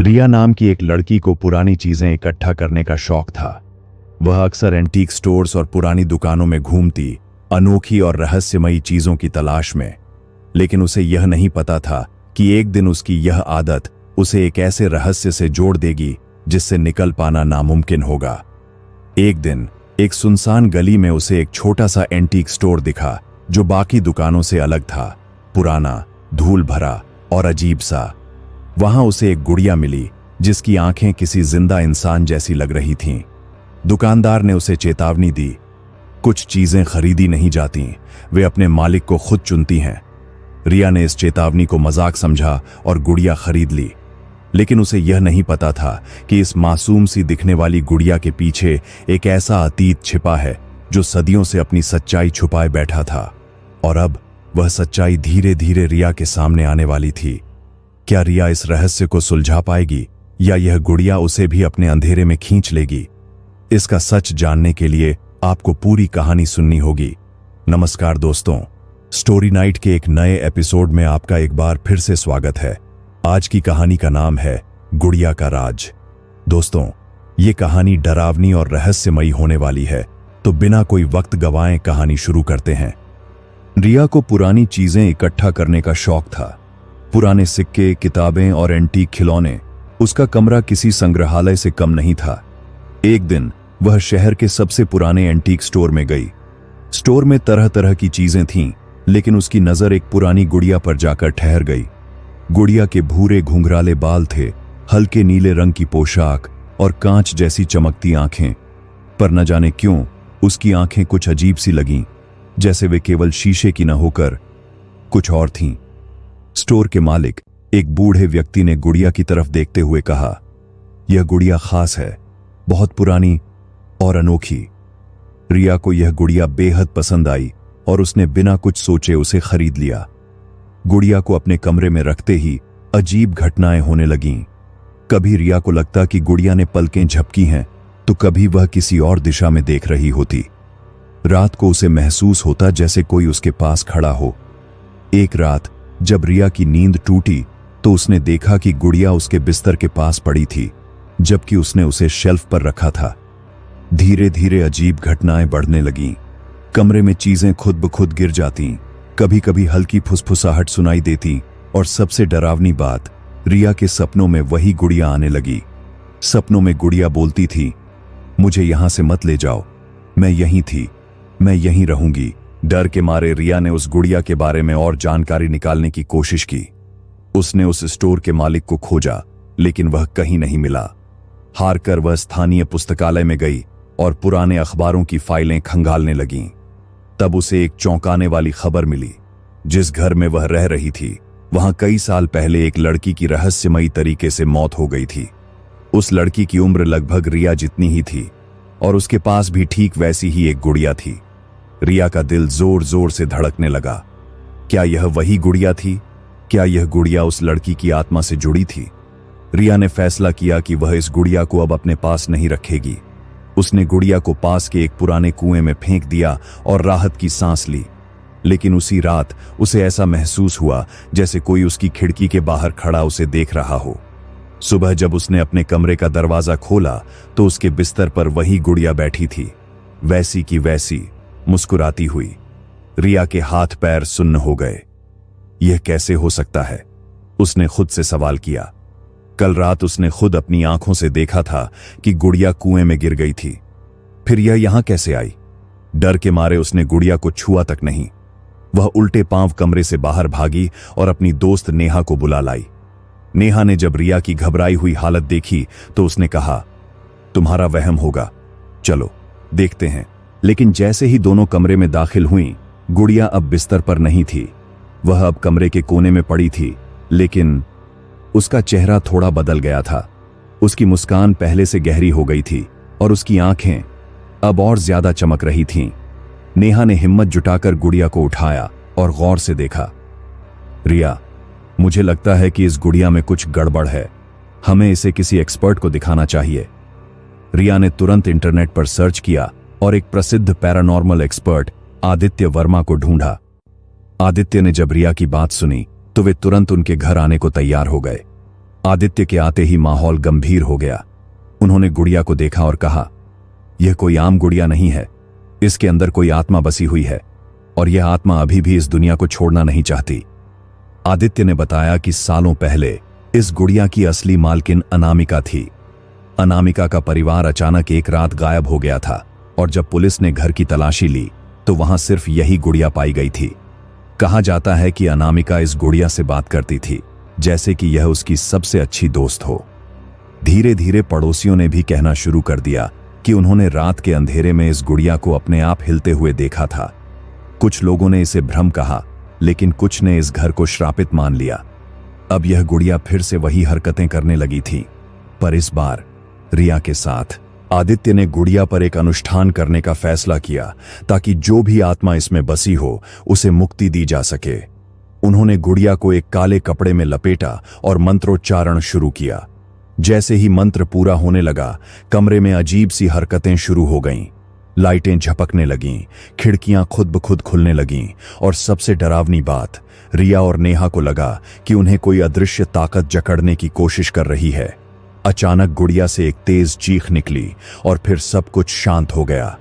रिया नाम की एक लड़की को पुरानी चीजें इकट्ठा करने का शौक था। वह अक्सर एंटीक स्टोर्स और पुरानी दुकानों में घूमती, अनोखी और रहस्यमयी चीजों की तलाश में। लेकिन उसे यह नहीं पता था कि एक दिन उसकी यह आदत उसे एक ऐसे रहस्य से जोड़ देगी जिससे निकल पाना नामुमकिन होगा। एक दिन एक सुनसान गली में उसे एक छोटा सा एंटीक स्टोर दिखा जो बाकी दुकानों से अलग था, पुराना, धूल भरा और अजीब सा। वहां उसे एक गुड़िया मिली जिसकी आंखें किसी जिंदा इंसान जैसी लग रही थीं। दुकानदार ने उसे चेतावनी दी, कुछ चीजें खरीदी नहीं जाती, वे अपने मालिक को खुद चुनती हैं। रिया ने इस चेतावनी को मजाक समझा और गुड़िया खरीद ली। लेकिन उसे यह नहीं पता था कि इस मासूम सी दिखने वाली गुड़िया के पीछे एक ऐसा अतीत छिपा है जो सदियों से अपनी सच्चाई छुपाए बैठा था। और अब वह सच्चाई धीरे धीरे रिया के सामने आने वाली थी। क्या रिया इस रहस्य को सुलझा पाएगी या यह गुड़िया उसे भी अपने अंधेरे में खींच लेगी? इसका सच जानने के लिए आपको पूरी कहानी सुननी होगी। नमस्कार दोस्तों, स्टोरी नाइट के एक नए एपिसोड में आपका एक बार फिर से स्वागत है। आज की कहानी का नाम है गुड़िया का राज। दोस्तों, ये कहानी डरावनी और रहस्यमयी होने वाली है, तो बिना कोई वक्त गवाएं कहानी शुरू करते हैं। रिया को पुरानी चीजें इकट्ठा करने का शौक था। पुराने सिक्के, किताबें और एंटीक खिलौने। उसका कमरा किसी संग्रहालय से कम नहीं था। एक दिन वह शहर के सबसे पुराने एंटीक स्टोर में गई। स्टोर में तरह तरह की चीजें थीं, लेकिन उसकी नजर एक पुरानी गुड़िया पर जाकर ठहर गई। गुड़िया के भूरे घुंघराले बाल थे, हल्के नीले रंग की पोशाक और कांच जैसी चमकती आंखें। पर न जाने क्यों उसकी आंखें कुछ अजीब सी लगीं, जैसे वे केवल शीशे की न होकर कुछ और थीं। स्टोर के मालिक, एक बूढ़े व्यक्ति ने गुड़िया की तरफ देखते हुए कहा, यह गुड़िया खास है, बहुत पुरानी और अनोखी। रिया को यह गुड़िया बेहद पसंद आई और उसने बिना कुछ सोचे उसे खरीद लिया। गुड़िया को अपने कमरे में रखते ही अजीब घटनाएं होने लगीं। कभी रिया को लगता कि गुड़िया ने पलकें झपकी हैं, तो कभी वह किसी और दिशा में देख रही होती। रात को उसे महसूस होता जैसे कोई उसके पास खड़ा हो। एक रात जब रिया की नींद टूटी तो उसने देखा कि गुड़िया उसके बिस्तर के पास पड़ी थी, जबकि उसने उसे शेल्फ पर रखा था। धीरे धीरे अजीब घटनाएं बढ़ने लगीं। कमरे में चीजें खुद ब खुद गिर जातीं, कभी कभी हल्की फुसफुसाहट सुनाई देती, और सबसे डरावनी बात, रिया के सपनों में वही गुड़िया आने लगी। सपनों में गुड़िया बोलती थी, मुझे यहां से मत ले जाओ, मैं यहीं थी, मैं यहीं रहूंगी। डर के मारे रिया ने उस गुड़िया के बारे में और जानकारी निकालने की कोशिश की। उसने उस स्टोर के मालिक को खोजा, लेकिन वह कहीं नहीं मिला। हार कर वह स्थानीय पुस्तकालय में गई और पुराने अखबारों की फाइलें खंगालने लगीं। तब उसे एक चौंकाने वाली खबर मिली। जिस घर में वह रह रही थी, वहां कई साल पहले एक लड़की की रहस्यमयी तरीके से मौत हो गई थी। उस लड़की की उम्र लगभग रिया जितनी ही थी और उसके पास भी ठीक वैसी ही एक गुड़िया थी। रिया का दिल जोर जोर से धड़कने लगा। क्या यह वही गुड़िया थी? क्या यह गुड़िया उस लड़की की आत्मा से जुड़ी थी? रिया ने फैसला किया कि वह इस गुड़िया को अब अपने पास नहीं रखेगी। उसने गुड़िया को पास के एक पुराने कुएं में फेंक दिया और राहत की सांस ली। लेकिन उसी रात उसे ऐसा महसूस हुआ जैसे कोई उसकी खिड़की के बाहर खड़ा उसे देख रहा हो। सुबह जब उसने अपने कमरे का दरवाजा खोला तो उसके बिस्तर पर वही गुड़िया बैठी थी, वैसी की वैसी, मुस्कुराती हुई। रिया के हाथ पैर सुन्न हो गए। यह कैसे हो सकता है? उसने खुद से सवाल किया। कल रात उसने खुद अपनी आंखों से देखा था कि गुड़िया कुएं में गिर गई थी। फिर यह यहां कैसे आई? डर के मारे उसने गुड़िया को छुआ तक नहीं। वह उल्टे पांव कमरे से बाहर भागी और अपनी दोस्त नेहा को बुला लाई। नेहा ने जब रिया की घबराई हुई हालत देखी तो उसने कहा, तुम्हारा वहम होगा, चलो देखते हैं। लेकिन जैसे ही दोनों कमरे में दाखिल हुईं, गुड़िया अब बिस्तर पर नहीं थी। वह अब कमरे के कोने में पड़ी थी, लेकिन उसका चेहरा थोड़ा बदल गया था। उसकी मुस्कान पहले से गहरी हो गई थी और उसकी आंखें अब और ज्यादा चमक रही थीं। नेहा ने हिम्मत जुटाकर गुड़िया को उठाया और गौर से देखा। रिया, मुझे लगता है कि इस गुड़िया में कुछ गड़बड़ है, हमें इसे किसी एक्सपर्ट को दिखाना चाहिए। रिया ने तुरंत इंटरनेट पर सर्च किया और एक प्रसिद्ध पैरानॉर्मल एक्सपर्ट आदित्य वर्मा को ढूंढा। आदित्य ने जब रिया की बात सुनी तो वे तुरंत उनके घर आने को तैयार हो गए। आदित्य के आते ही माहौल गंभीर हो गया। उन्होंने गुड़िया को देखा और कहा, यह कोई आम गुड़िया नहीं है, इसके अंदर कोई आत्मा बसी हुई है और यह आत्मा अभी भी इस दुनिया को छोड़ना नहीं चाहती। आदित्य ने बताया कि सालों पहले इस गुड़िया की असली मालकिन अनामिका थी। अनामिका का परिवार अचानक एक रात गायब हो गया था और जब पुलिस ने घर की तलाशी ली तो वहां सिर्फ यही गुड़िया पाई गई थी। कहा जाता है कि अनामिका इस गुड़िया से बात करती थी जैसे कि यह उसकी सबसे अच्छी दोस्त हो। धीरे धीरे पड़ोसियों ने भी कहना शुरू कर दिया कि उन्होंने रात के अंधेरे में इस गुड़िया को अपने आप हिलते हुए देखा था। कुछ लोगों ने इसे भ्रम कहा, लेकिन कुछ ने इस घर को श्रापित मान लिया। अब यह गुड़िया फिर से वही हरकतें करने लगी थी, पर इस बार रिया के साथ। आदित्य ने गुड़िया पर एक अनुष्ठान करने का फैसला किया ताकि जो भी आत्मा इसमें बसी हो उसे मुक्ति दी जा सके। उन्होंने गुड़िया को एक काले कपड़े में लपेटा और मंत्रोच्चारण शुरू किया। जैसे ही मंत्र पूरा होने लगा, कमरे में अजीब सी हरकतें शुरू हो गईं। लाइटें झपकने लगीं, खिड़कियां खुद ब खुद खुलने लगीं और सबसे डरावनी बात, रिया और नेहा को लगा कि उन्हें कोई अदृश्य ताकत जकड़ने की कोशिश कर रही है। अचानक गुड़िया से एक तेज चीख निकली और फिर सब कुछ शांत हो गया।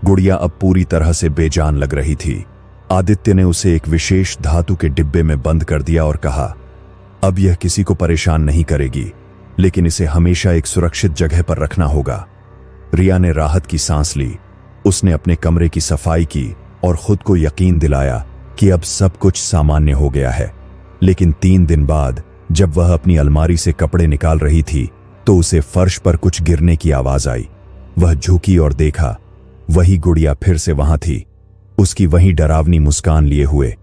गुड़िया अब पूरी तरह से बेजान लग रही थी। आदित्य ने उसे एक विशेष धातु के डिब्बे में बंद कर दिया और कहा, अब यह किसी को परेशान नहीं करेगी, लेकिन इसे हमेशा एक सुरक्षित जगह पर रखना होगा। रिया ने राहत की सांस ली। उसने अपने कमरे की सफाई की और खुद को यकीन दिलाया कि अब सब कुछ सामान्य हो गया है। लेकिन 3 दिन बाद जब वह अपनी अलमारी से कपड़े निकाल रही थी तो उसे फर्श पर कुछ गिरने की आवाज आई। वह झुकी और देखा, वही गुड़िया फिर से वहां थी, उसकी वही डरावनी मुस्कान लिए हुए।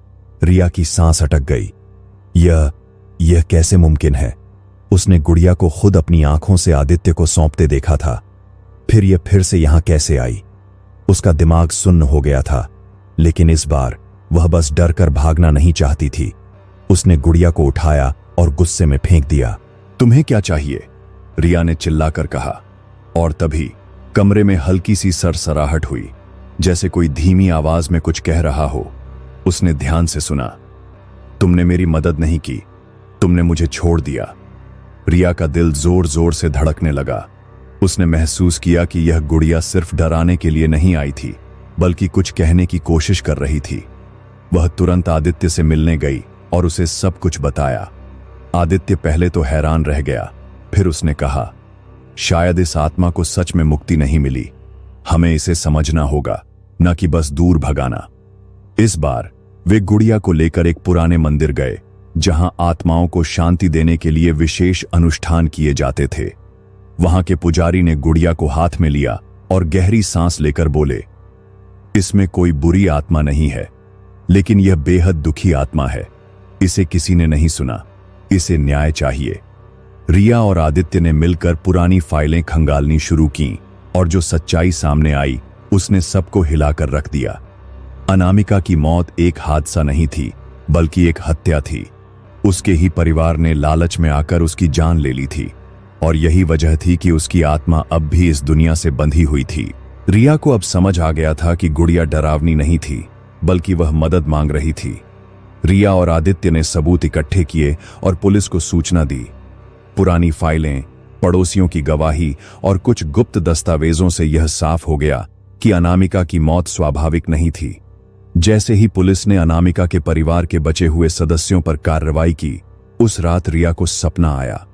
रिया की सांस अटक गई। यह कैसे मुमकिन है? उसने गुड़िया को खुद अपनी आंखों से आदित्य को सौंपते देखा था, फिर यह फिर से यहां कैसे आई? उसका दिमाग सुन्न हो गया था, लेकिन इस बार वह बस डर कर भागना नहीं चाहती थी। उसने गुड़िया को उठाया और गुस्से में फेंक दिया। तुम्हें क्या चाहिए? रिया ने चिल्लाकर कहा। और तभी कमरे में हल्की सी सरसराहट हुई, जैसे कोई धीमी आवाज में कुछ कह रहा हो। उसने ध्यान से सुना। तुमने मेरी मदद नहीं की, तुमने मुझे छोड़ दिया। रिया का दिल जोर जोर से धड़कने लगा। उसने महसूस किया कि यह गुड़िया सिर्फ डराने के लिए नहीं आई थी, बल्कि कुछ कहने की कोशिश कर रही थी। वह तुरंत आदित्य से मिलने गई और उसे सब कुछ बताया। आदित्य पहले तो हैरान रह गया, फिर उसने कहा, शायद इस आत्मा को सच में मुक्ति नहीं मिली, हमें इसे समझना होगा, न कि बस दूर भगाना। इस बार वे गुड़िया को लेकर एक पुराने मंदिर गए, जहां आत्माओं को शांति देने के लिए विशेष अनुष्ठान किए जाते थे। वहां के पुजारी ने गुड़िया को हाथ में लिया और गहरी सांस लेकर बोले, इसमें कोई बुरी आत्मा नहीं है, लेकिन यह बेहद दुखी आत्मा है। इसे किसी ने नहीं सुना, इसे न्याय चाहिए। रिया और आदित्य ने मिलकर पुरानी फाइलें खंगालनी शुरू की और जो सच्चाई सामने आई उसने सबको हिलाकर रख दिया। अनामिका की मौत एक हादसा नहीं थी, बल्कि एक हत्या थी। उसके ही परिवार ने लालच में आकर उसकी जान ले ली थी और यही वजह थी कि उसकी आत्मा अब भी इस दुनिया से बंधी हुई थी। रिया को अब समझ आ गया था कि गुड़िया डरावनी नहीं थी, बल्कि वह मदद मांग रही थी। रिया और आदित्य ने सबूत इकट्ठे किए और पुलिस को सूचना दी। पुरानी फाइलें, पड़ोसियों की गवाही और कुछ गुप्त दस्तावेजों से यह साफ हो गया कि अनामिका की मौत स्वाभाविक नहीं थी। जैसे ही पुलिस ने अनामिका के परिवार के बचे हुए सदस्यों पर कार्रवाई की, उस रात रिया को सपना आया।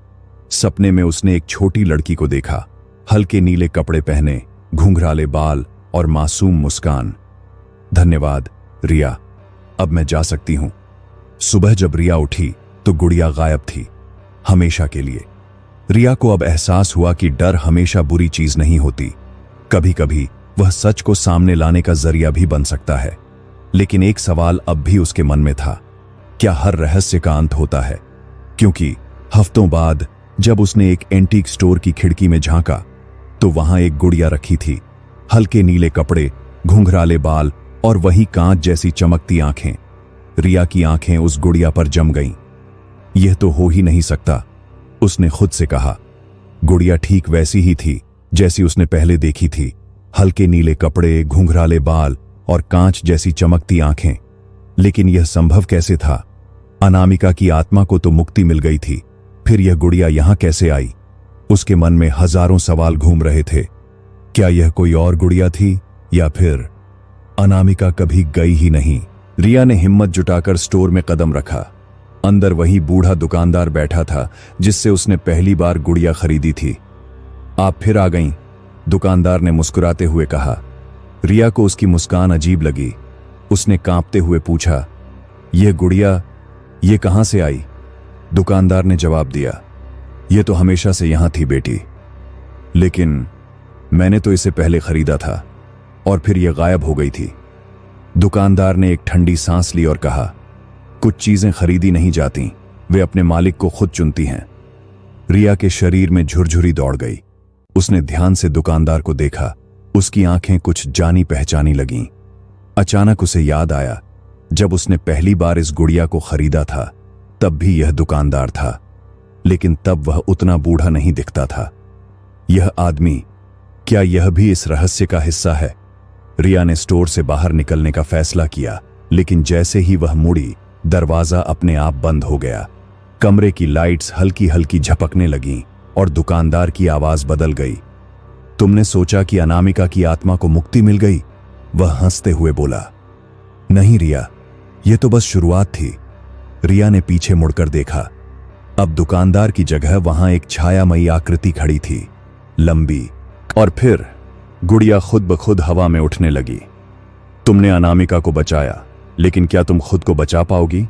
सपने में उसने एक छोटी लड़की को देखा, हल्के नीले कपड़े पहने, घुंघराले बाल और मासूम मुस्कान। धन्यवाद रिया, अब मैं जा सकती हूं। सुबह जब रिया उठी तो गुड़िया गायब थी, हमेशा के लिए। रिया को अब एहसास हुआ कि डर हमेशा बुरी चीज नहीं होती, कभी कभी वह सच को सामने लाने का जरिया भी बन सकता है। लेकिन एक सवाल अब भी उसके मन में था, क्या हर रहस्य का अंत होता है? क्योंकि हफ्तों बाद जब उसने एक एंटीक स्टोर की खिड़की में झांका तो वहां एक गुड़िया रखी थी, हल्के नीले कपड़े, घुंघराले बाल और वही कांच जैसी चमकती आंखें। रिया की आंखें उस गुड़िया पर जम गईं। यह तो हो ही नहीं सकता, उसने खुद से कहा। गुड़िया ठीक वैसी ही थी जैसी उसने पहले देखी थी, हल्के नीले कपड़े, घुंघराले बाल और कांच जैसी चमकती आंखें। लेकिन यह संभव कैसे था? अनामिका की आत्मा को तो मुक्ति मिल गई थी, फिर यह गुड़िया यहां कैसे आई? उसके मन में हजारों सवाल घूम रहे थे। क्या यह कोई और गुड़िया थी या फिर अनामिका कभी गई ही नहीं? रिया ने हिम्मत जुटाकर स्टोर में कदम रखा। अंदर वही बूढ़ा दुकानदार बैठा था जिससे उसने पहली बार गुड़िया खरीदी थी। आप फिर आ गईं, दुकानदार ने मुस्कुराते हुए कहा। रिया को उसकी मुस्कान अजीब लगी। उसने कांपते हुए पूछा, यह गुड़िया ये कहां से आई? दुकानदार ने जवाब दिया, यह तो हमेशा से यहां थी बेटी, लेकिन मैंने तो इसे पहले खरीदा था और फिर यह गायब हो गई थी। दुकानदार ने एक ठंडी सांस ली और कहा, कुछ चीजें खरीदी नहीं जाती, वे अपने मालिक को खुद चुनती हैं। रिया के शरीर में झुरझुरी दौड़ गई। उसने ध्यान से दुकानदार को देखा। उसकी आंखें कुछ जानी पहचानी लगीं। अचानक उसे याद आया, जब उसने पहली बार इस गुड़िया को खरीदा था तब भी यह दुकानदार था, लेकिन तब वह उतना बूढ़ा नहीं दिखता था। यह आदमी, क्या यह भी इस रहस्य का हिस्सा है? रिया ने स्टोर से बाहर निकलने का फैसला किया, लेकिन जैसे ही वह मुड़ी, दरवाजा अपने आप बंद हो गया। कमरे की लाइट्स हल्की हल्की झपकने लगीं और दुकानदार की आवाज बदल गई। तुमने सोचा कि अनामिका की आत्मा को मुक्ति मिल गई? वह हंसते हुए बोला। नहीं रिया, यह तो बस शुरुआत थी। रिया ने पीछे मुड़कर देखा। अब दुकानदार की जगह वहां एक छायामयी आकृति खड़ी थी, लंबी। और फिर गुड़िया खुद ब खुद हवा में उठने लगी। तुमने अनामिका को बचाया, लेकिन क्या तुम खुद को बचा पाओगी?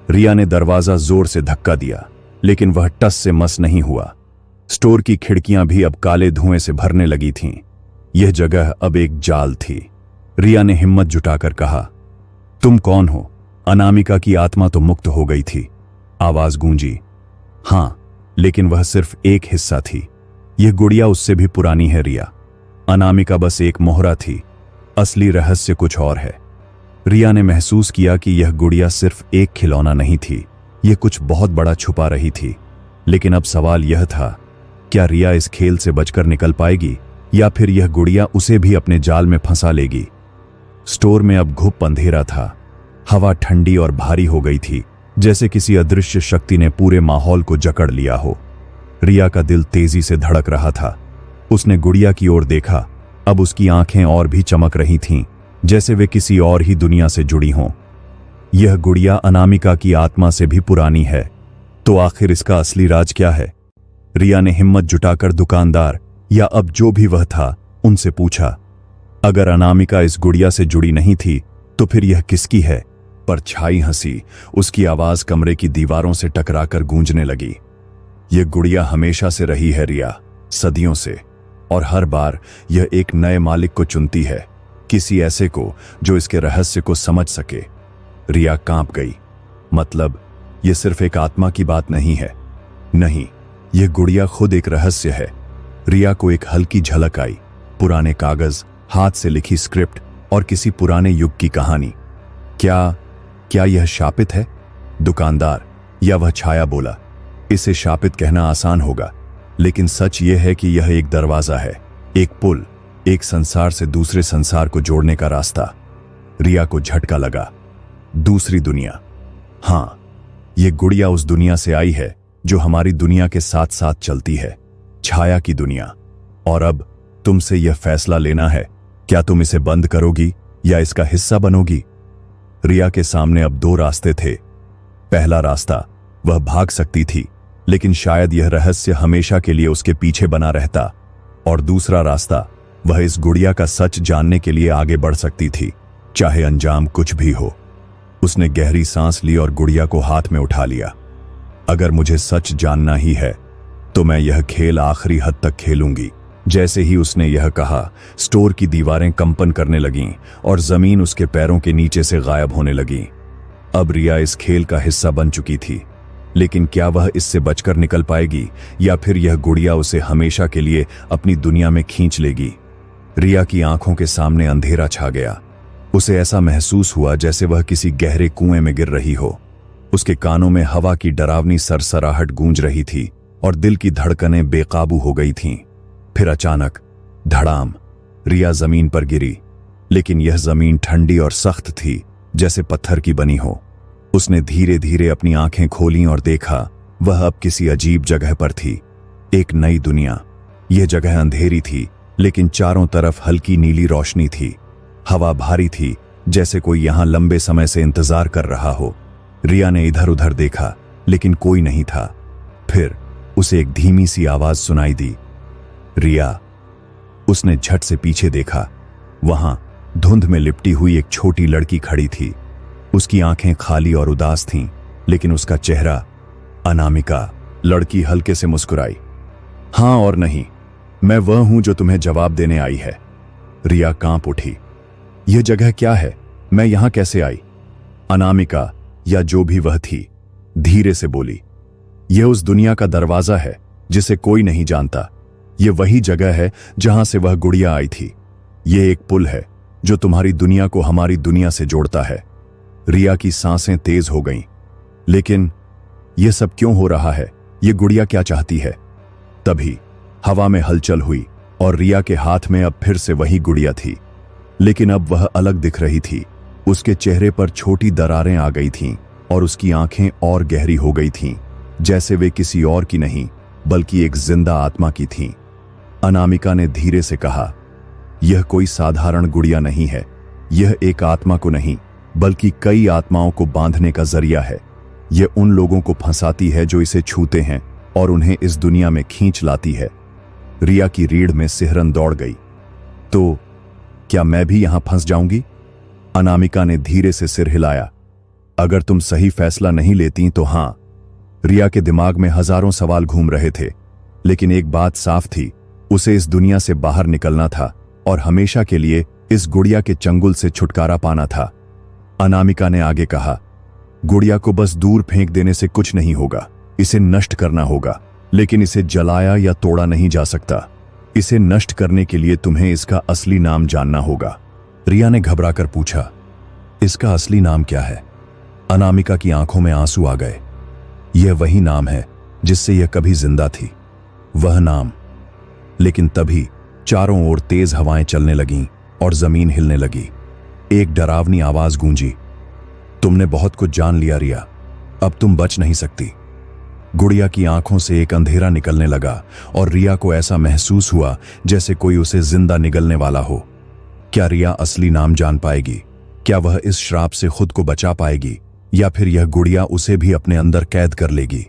रिया ने दरवाजा जोर से धक्का दिया, लेकिन वह टस से मस नहीं हुआ। स्टोर की खिड़कियां भी अब काले धुएं से भरने लगी थीं। यह जगह अब एक जाल थी। रिया ने हिम्मत जुटाकर कहा, तुम कौन हो? अनामिका की आत्मा तो मुक्त हो गई थी। आवाज गूंजी। हां, लेकिन वह सिर्फ एक हिस्सा थी। यह गुड़िया उससे भी पुरानी है रिया। अनामिका बस एक मोहरा थी, असली रहस्य कुछ और है। रिया ने महसूस किया कि यह गुड़िया सिर्फ एक खिलौना नहीं थी, यह कुछ बहुत बड़ा छुपा रही थी। लेकिन अब सवाल यह था, क्या रिया इस खेल से बचकर निकल पाएगी या फिर यह गुड़िया उसे भी अपने जाल में फंसा लेगी? स्टोर में अब घुप अंधेरा था। हवा ठंडी और भारी हो गई थी, जैसे किसी अदृश्य शक्ति ने पूरे माहौल को जकड़ लिया हो। रिया का दिल तेजी से धड़क रहा था। उसने गुड़िया की ओर देखा। अब उसकी आंखें और भी चमक रही थीं, जैसे वे किसी और ही दुनिया से जुड़ी हों। यह गुड़िया अनामिका की आत्मा से भी पुरानी है। तो आखिर इसका असली राज क्या है? रिया ने हिम्मत जुटाकर दुकानदार या अब जो भी वह था उनसे पूछा। अगर अनामिका इस गुड़िया से जुड़ी नहीं थी तो फिर यह किसकी है? पर छाई हंसी उसकी आवाज कमरे की दीवारों से टकराकर गूंजने लगी। यह गुड़िया हमेशा से रही है रिया, सदियों से, और हर बार यह एक नए मालिक को चुनती है, किसी ऐसे को जो इसके रहस्य को समझ सके। रिया कांप गई। मतलब यह सिर्फ एक आत्मा की बात नहीं है। नहीं, यह गुड़िया खुद एक रहस्य है। रिया को एक हल्की झलक आई, पुराने कागज, हाथ से लिखी स्क्रिप्ट और किसी पुराने युग की कहानी। क्या यह शापित है? दुकानदार या वह छाया बोला। इसे शापित कहना आसान होगा, लेकिन सच यह है कि यह एक दरवाजा है, एक पुल, एक संसार से दूसरे संसार को जोड़ने का रास्ता। रिया को झटका लगा। दूसरी दुनिया। हां, यह गुड़िया उस दुनिया से आई है जो हमारी दुनिया के साथ साथ चलती है, छाया की दुनिया। और अब तुमसे यह फैसला लेना है, क्या तुम इसे बंद करोगी या इसका हिस्सा बनोगी? रिया के सामने अब दो रास्ते थे। पहला रास्ता, वह भाग सकती थी, लेकिन शायद यह रहस्य हमेशा के लिए उसके पीछे बना रहता। और दूसरा रास्ता, वह इस गुड़िया का सच जानने के लिए आगे बढ़ सकती थी, चाहे अंजाम कुछ भी हो। उसने गहरी सांस ली और गुड़िया को हाथ में उठा लिया। अगर मुझे सच जानना ही है तो मैं यह खेल आखिरी हद तक खेलूंगी। जैसे ही उसने यह कहा, स्टोर की दीवारें कंपन करने लगीं और जमीन उसके पैरों के नीचे से गायब होने लगी। अब रिया इस खेल का हिस्सा बन चुकी थी, लेकिन क्या वह इससे बचकर निकल पाएगी या फिर यह गुड़िया उसे हमेशा के लिए अपनी दुनिया में खींच लेगी? रिया की आंखों के सामने अंधेरा छा गया। उसे ऐसा महसूस हुआ जैसे वह किसी गहरे कुएं में गिर रही हो। उसके कानों में हवा की डरावनी सरसराहट गूंज रही थी और दिल की धड़कनें बेकाबू हो गई थीं। फिर अचानक धड़ाम, रिया जमीन पर गिरी, लेकिन यह जमीन ठंडी और सख्त थी, जैसे पत्थर की बनी हो। उसने धीरे धीरे अपनी आंखें खोलीं और देखा वह अब किसी अजीब जगह पर थी, एक नई दुनिया। यह जगह अंधेरी थी, लेकिन चारों तरफ हल्की नीली रोशनी थी। हवा भारी थी, जैसे कोई यहां लंबे समय से इंतजार कर रहा हो। रिया ने इधर उधर देखा, लेकिन कोई नहीं था। फिर उसे एक धीमी सी आवाज सुनाई दी, रिया। उसने झट से पीछे देखा। वहां धुंध में लिपटी हुई एक छोटी लड़की खड़ी थी। उसकी आंखें खाली और उदास थीं, लेकिन उसका चेहरा। अनामिका। लड़की हल्के से मुस्कुराई। हां और नहीं, मैं वह हूं जो तुम्हें जवाब देने आई है। रिया कांप उठी। यह जगह क्या है? मैं यहां कैसे आई? अनामिका, या जो भी वह थी, धीरे से बोली, यह उस दुनिया का दरवाजा है जिसे कोई नहीं जानता। यह वही जगह है जहां से वह गुड़िया आई थी। यह एक पुल है जो तुम्हारी दुनिया को हमारी दुनिया से जोड़ता है। रिया की सांसें तेज हो गईं। लेकिन यह सब क्यों हो रहा है? यह गुड़िया क्या चाहती है? तभी हवा में हलचल हुई और रिया के हाथ में अब फिर से वही गुड़िया थी, लेकिन अब वह अलग दिख रही थी। उसके चेहरे पर छोटी दरारें आ गई थीं और उसकी आंखें और गहरी हो गई थीं, जैसे वे किसी और की नहीं बल्कि एक जिंदा आत्मा की थीं। अनामिका ने धीरे से कहा, यह कोई साधारण गुड़िया नहीं है। यह एक आत्मा को नहीं बल्कि कई आत्माओं को बांधने का जरिया है। यह उन लोगों को फंसाती है जो इसे छूते हैं और उन्हें इस दुनिया में खींच लाती है। रिया की रीढ़ में सिहरन दौड़ गई। तो क्या मैं भी यहां फंस जाऊंगी? अनामिका ने धीरे से सिर हिलाया। अगर तुम सही फैसला नहीं लेती तो हां। रिया के दिमाग में हजारों सवाल घूम रहे थे, लेकिन एक बात साफ थी, उसे इस दुनिया से बाहर निकलना था और हमेशा के लिए इस गुड़िया के चंगुल से छुटकारा पाना था। अनामिका ने आगे कहा, गुड़िया को बस दूर फेंक देने से कुछ नहीं होगा। इसे नष्ट करना होगा, लेकिन इसे जलाया या तोड़ा नहीं जा सकता। इसे नष्ट करने के लिए तुम्हें इसका असली नाम जानना होगा। रिया ने घबराकर पूछा, इसका असली नाम क्या है? अनामिका की आंखों में आंसू आ गए। यह वही नाम है जिससे यह कभी जिंदा थी, वह नाम। लेकिन तभी चारों ओर तेज हवाएं चलने लगीं और जमीन हिलने लगी। एक डरावनी आवाज गूंजी, तुमने बहुत कुछ जान लिया रिया, अब तुम बच नहीं सकती। गुड़िया की आंखों से एक अंधेरा निकलने लगा और रिया को ऐसा महसूस हुआ जैसे कोई उसे जिंदा निगलने वाला हो। क्या रिया असली नाम जान पाएगी? क्या वह इस श्राप से खुद को बचा पाएगी, या फिर यह गुड़िया उसे भी अपने अंदर कैद कर लेगी?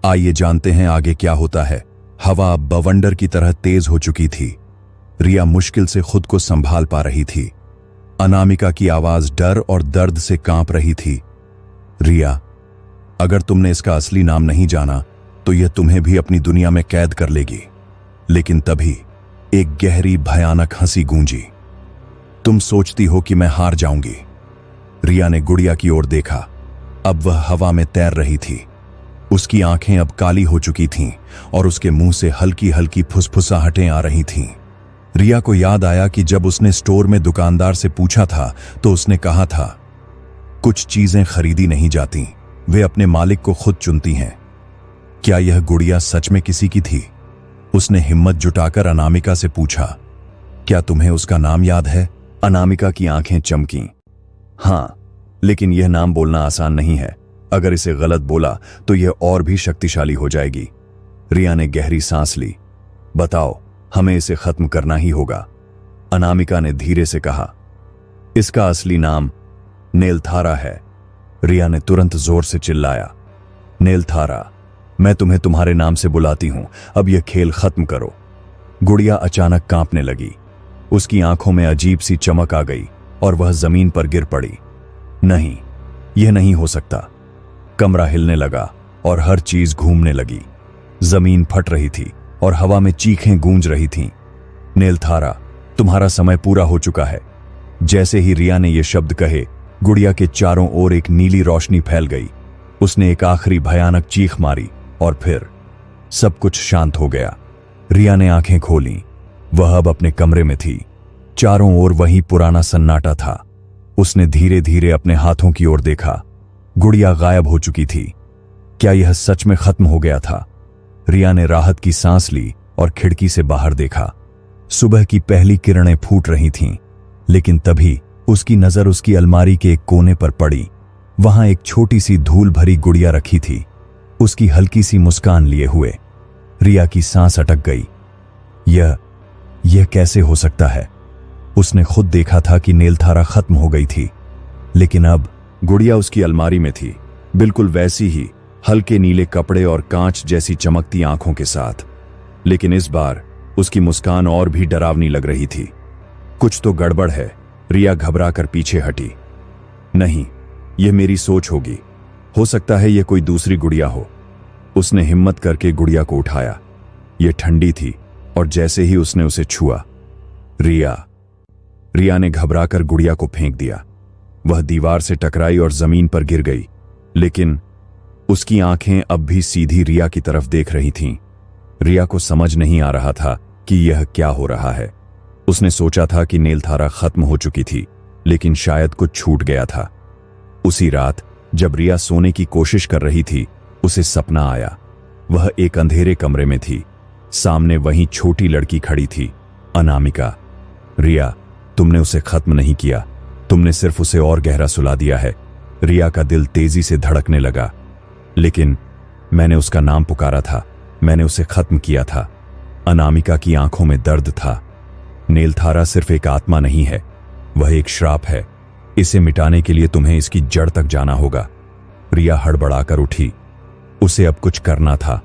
आइए जानते हैं आगे क्या होता है। हवा अब बवंडर की तरह तेज हो चुकी थी। रिया मुश्किल से खुद को संभाल पा रही थी। अनामिका की आवाज डर और दर्द से कांप रही थी। रिया, अगर तुमने इसका असली नाम नहीं जाना तो यह तुम्हें भी अपनी दुनिया में कैद कर लेगी। लेकिन तभी एक गहरी भयानक हंसी गूंजी। तुम सोचती हो कि मैं हार जाऊंगी? रिया ने गुड़िया की ओर देखा। अब वह हवा में तैर रही थी। उसकी आंखें अब काली हो चुकी थीं और उसके मुंह से हल्की हल्की फुसफुसाहटें आ रही थीं। रिया को याद आया कि जब उसने स्टोर में दुकानदार से पूछा था तो उसने कहा था, कुछ चीजें खरीदी नहीं जाती, वे अपने मालिक को खुद चुनती हैं। क्या यह गुड़िया सच में किसी की थी? उसने हिम्मत जुटाकर अनामिका से पूछा, क्या तुम्हें उसका नाम याद है? अनामिका की आंखें चमकीं। हां, लेकिन यह नाम बोलना आसान नहीं है। अगर इसे गलत बोला तो यह और भी शक्तिशाली हो जाएगी। रिया ने गहरी सांस ली। बताओ, हमें इसे खत्म करना ही होगा। अनामिका ने धीरे से कहा, इसका असली नाम नेलथारा है। रिया ने तुरंत जोर से चिल्लाया, नेलथारा, मैं तुम्हें तुम्हारे नाम से बुलाती हूं, अब यह खेल खत्म करो। गुड़िया अचानक कांपने लगी। उसकी आंखों में अजीब सी चमक आ गई और वह जमीन पर गिर पड़ी। नहीं, यह नहीं हो सकता। कमरा हिलने लगा और हर चीज घूमने लगी। जमीन फट रही थी और हवा में चीखें गूंज रही थीं। नेलथारा, तुम्हारा समय पूरा हो चुका है। जैसे ही रिया ने यह शब्द कहे, गुड़िया के चारों ओर एक नीली रोशनी फैल गई। उसने एक आखिरी भयानक चीख मारी और फिर सब कुछ शांत हो गया। रिया ने आंखें खोलीं। वह अब अपने कमरे में थी। चारों ओर वही पुराना सन्नाटा था। उसने धीरे धीरे अपने हाथों की ओर देखा। गुड़िया गायब हो चुकी थी। क्या यह सच में खत्म हो गया था? रिया ने राहत की सांस ली और खिड़की से बाहर देखा। सुबह की पहली किरणें फूट रही थीं, लेकिन तभी उसकी नजर उसकी अलमारी के एक कोने पर पड़ी। वहां एक छोटी सी धूल भरी गुड़िया रखी थी। उसकी हल्की सी मुस्कान लिए हुए। रिया की सांस अटक गई। यह कैसे हो सकता है? उसने खुद देखा था कि नेलथारा खत्म हो गई थी, लेकिन अब गुड़िया उसकी अलमारी में थी, बिल्कुल वैसी ही, हल्के नीले कपड़े और कांच जैसी चमकती आंखों के साथ। लेकिन इस बार उसकी मुस्कान और भी डरावनी लग रही थी। कुछ तो गड़बड़ है। रिया घबरा कर पीछे हटी। नहीं, यह मेरी सोच होगी। हो सकता है यह कोई दूसरी गुड़िया हो। उसने हिम्मत करके गुड़िया को उठाया। यह ठंडी थी और जैसे ही उसने उसे छुआ, रिया ने घबराकर गुड़िया को फेंक दिया। वह दीवार से टकराई और जमीन पर गिर गई, लेकिन उसकी आंखें अब भी सीधी रिया की तरफ देख रही थीं। रिया को समझ नहीं आ रहा था कि यह क्या हो रहा है। उसने सोचा था कि नेलथारा खत्म हो चुकी थी, लेकिन शायद कुछ छूट गया था। उसी रात जब रिया सोने की कोशिश कर रही थी, उसे सपना आया। वह एक अंधेरे कमरे में थी। सामने वही छोटी लड़की खड़ी थी, अनामिका। रिया, तुमने उसे खत्म नहीं किया, तुमने सिर्फ उसे और गहरा सुला दिया है। रिया का दिल तेजी से धड़कने लगा। लेकिन मैंने उसका नाम पुकारा था, मैंने उसे खत्म किया था। अनामिका की आंखों में दर्द था। नेलथारा सिर्फ एक आत्मा नहीं है, वह एक श्राप है। इसे मिटाने के लिए तुम्हें इसकी जड़ तक जाना होगा। रिया हड़बड़ाकर उठी। उसे अब कुछ करना था।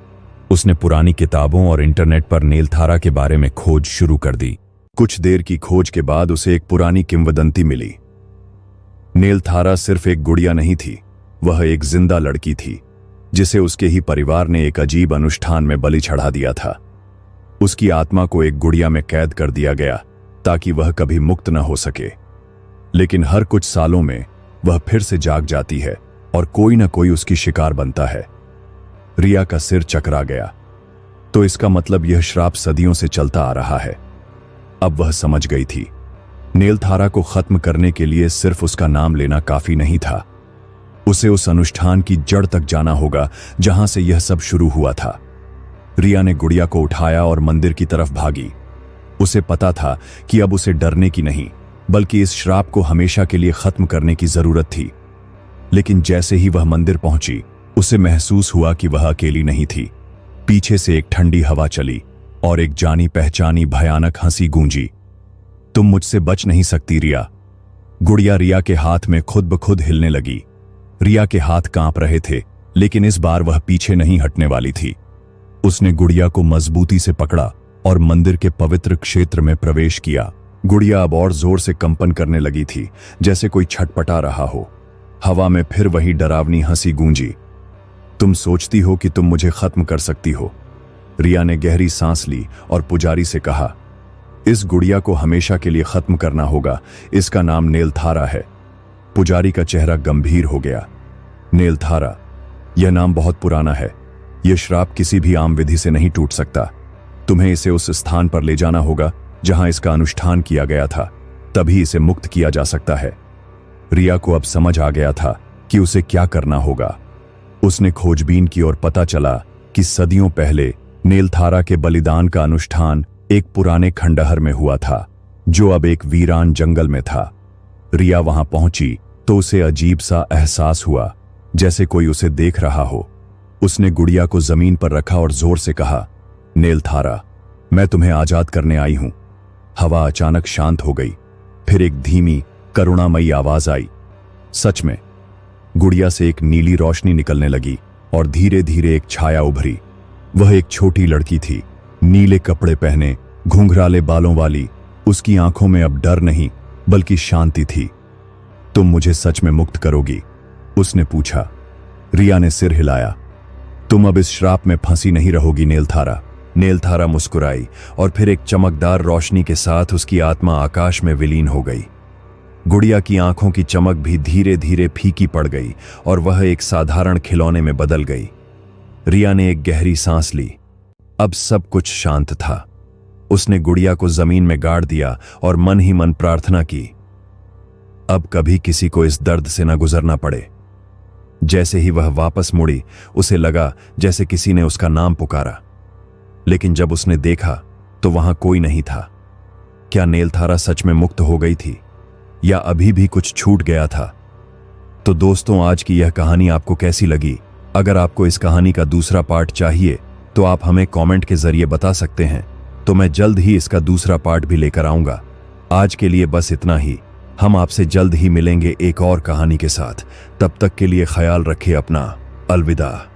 उसने पुरानी किताबों और इंटरनेट पर नेलथारा के बारे में खोज शुरू कर दी। कुछ देर की खोज के बाद उसे एक पुरानी किंवदंती मिली। नेलथारा सिर्फ एक गुड़िया नहीं थी, वह एक जिंदा लड़की थी, जिसे उसके ही परिवार ने एक अजीब अनुष्ठान में बलि चढ़ा दिया था। उसकी आत्मा को एक गुड़िया में कैद कर दिया गया ताकि वह कभी मुक्त न हो सके। लेकिन हर कुछ सालों में वह फिर से जाग जाती है और कोई न कोई उसकी शिकार बनता है। रिया का सिर चकरा गया। तो इसका मतलब यह श्राप सदियों से चलता आ रहा है। अब वह समझ गई थी, नेलथारा को खत्म करने के लिए सिर्फ उसका नाम लेना काफी नहीं था। उसे उस अनुष्ठान की जड़ तक जाना होगा जहां से यह सब शुरू हुआ था। रिया ने गुड़िया को उठाया और मंदिर की तरफ भागी। उसे पता था कि अब उसे डरने की नहीं, बल्कि इस श्राप को हमेशा के लिए खत्म करने की जरूरत थी। लेकिन जैसे ही वह मंदिर पहुंची, उसे महसूस हुआ कि वह अकेली नहीं थी। पीछे से एक ठंडी हवा चली और एक जानी पहचानी भयानक हंसी गूंजी। तुम मुझसे बच नहीं सकती रिया। गुड़िया रिया के हाथ में खुद ब खुद हिलने लगी। रिया के हाथ कांप रहे थे, लेकिन इस बार वह पीछे नहीं हटने वाली थी। उसने गुड़िया को मजबूती से पकड़ा और मंदिर के पवित्र क्षेत्र में प्रवेश किया। गुड़िया अब और जोर से कंपन करने लगी थी, जैसे कोई छटपटा रहा हो। हवा में फिर वही डरावनी हंसी गूंजी। तुम सोचती हो कि तुम मुझे खत्म कर सकती हो? रिया ने गहरी सांस ली और पुजारी से कहा, इस गुड़िया को हमेशा के लिए खत्म करना होगा। इसका नाम नेलथारा है। पुजारी का चेहरा गंभीर हो गया। नेलथारा, यह नाम बहुत पुराना है। यह श्राप किसी भी आम विधि से नहीं टूट सकता। तुम्हें इसे उस स्थान पर ले जाना होगा जहां इसका अनुष्ठान किया गया था, तभी इसे मुक्त किया जा सकता है। रिया को अब समझ आ गया था कि उसे क्या करना होगा। उसने खोजबीन की और पता चला कि सदियों पहले नेलथारा के बलिदान का अनुष्ठान एक पुराने खंडहर में हुआ था, जो अब एक वीरान जंगल में था। रिया वहां पहुंची तो उसे अजीब सा एहसास हुआ, जैसे कोई उसे देख रहा हो। उसने गुड़िया को जमीन पर रखा और जोर से कहा, नेलथारा, मैं तुम्हें आजाद करने आई हूं। हवा अचानक शांत हो गई। फिर एक धीमी करुणामयी आवाज आई। सच में गुड़िया से एक नीली रोशनी निकलने लगी और धीरे धीरे एक छाया उभरी। वह एक छोटी लड़की थी, नीले कपड़े पहने, घुंघराले बालों वाली। उसकी आंखों में अब डर नहीं बल्कि शांति थी। तुम मुझे सच में मुक्त करोगी? उसने पूछा। रिया ने सिर हिलाया। तुम अब इस श्राप में फंसी नहीं रहोगी नेलथारा। नेलथारा मुस्कुराई और फिर एक चमकदार रोशनी के साथ उसकी आत्मा आकाश में विलीन हो गई। गुड़िया की आंखों की चमक भी धीरे धीरे फीकी पड़ गई और वह एक साधारण खिलौने में बदल गई। रिया ने एक गहरी सांस ली। अब सब कुछ शांत था। उसने गुड़िया को जमीन में गाड़ दिया और मन ही मन प्रार्थना की, अब कभी किसी को इस दर्द से न गुजरना पड़े। जैसे ही वह वापस मुड़ी, उसे लगा जैसे किसी ने उसका नाम पुकारा। लेकिन जब उसने देखा तो वहां कोई नहीं था। क्या नेलथारा सच में मुक्त हो गई थी या अभी भी कुछ छूट गया था? तो दोस्तों, आज की यह कहानी आपको कैसी लगी? अगर आपको इस कहानी का दूसरा पार्ट चाहिए तो आप हमें कमेंट के जरिए बता सकते हैं, तो मैं जल्द ही इसका दूसरा पार्ट भी लेकर आऊंगा। आज के लिए बस इतना ही। हम आपसे जल्द ही मिलेंगे एक और कहानी के साथ। तब तक के लिए ख्याल रखिए अपना। अलविदा।